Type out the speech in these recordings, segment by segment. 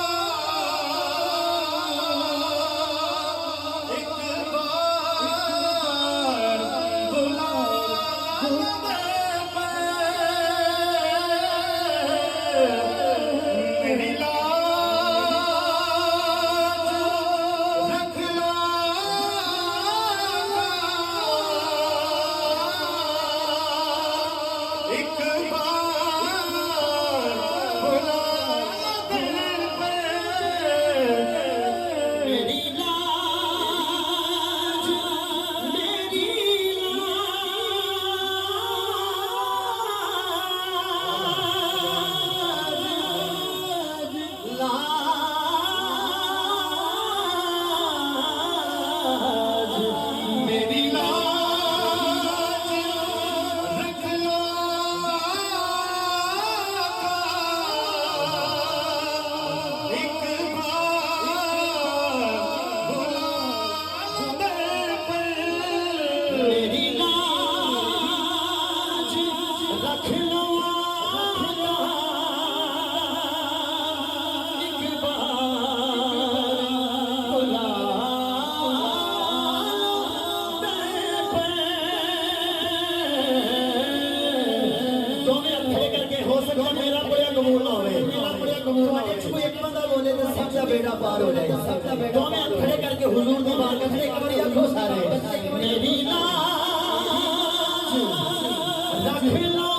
हाँ कबूल होवे तुम्हारे च कोई एक बंदा बोले तो सब दा बेड़ा पार हो जाए सब दा बेड़ा दोवें खड़े करके हुजूर दी बात करते एक बार आखो सारे मेरी लाज रख लो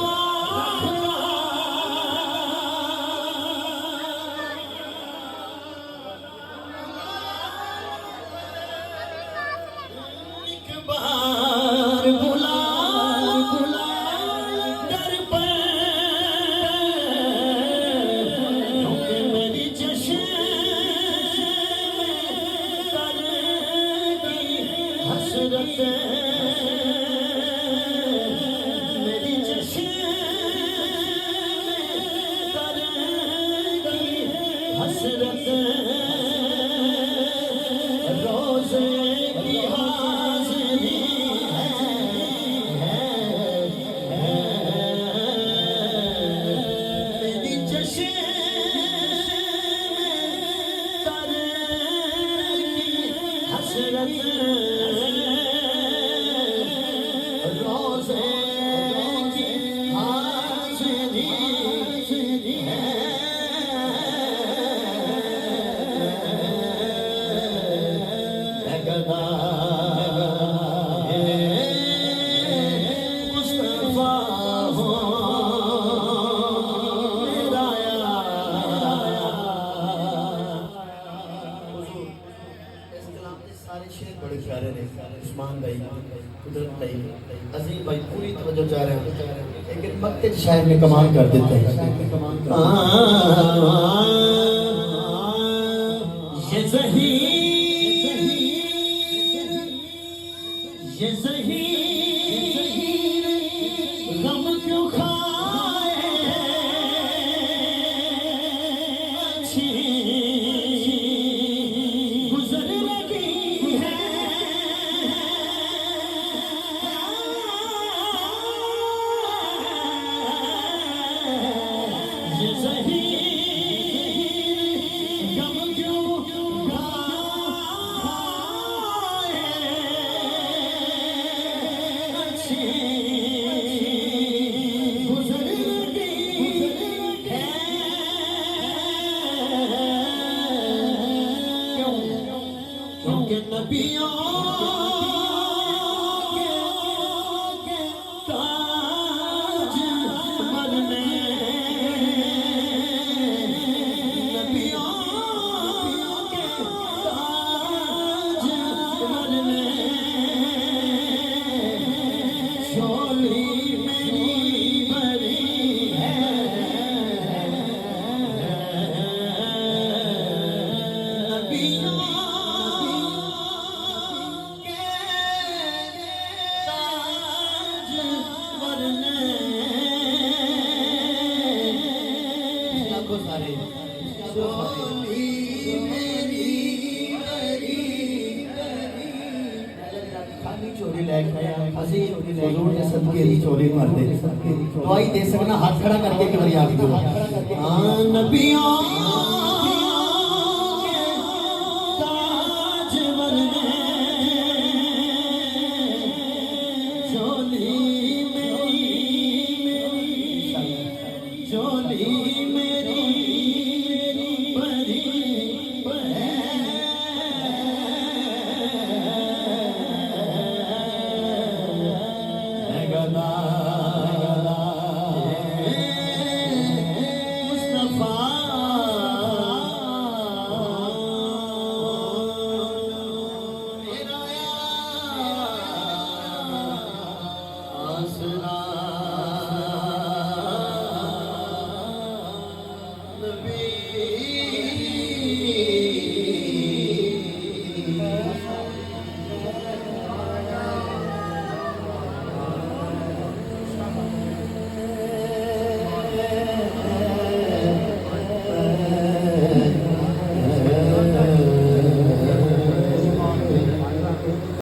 शायर ने कमाल कर देते हैं ये ज़हीर गम क्यों खाए अच्छी गुजर लगी है ये ज़हीर गम क्यों खाए अच्छी गुजर लगी है क्योंकि नबियों के ताज मरने नबियों के ताज मरने झोली मेरी भरी है नबियों के ताज मरने झोली मेरी भरी खाली चोरी लैके आया ਅਸੀਂ हुजूर ਦੇ सदके ਦੀ चोरी मारते दवाई दे सकना हाथ खड़ा करके एक बार याद करो हां नबियों के ताज मरने झोली मेरी झोली मेरी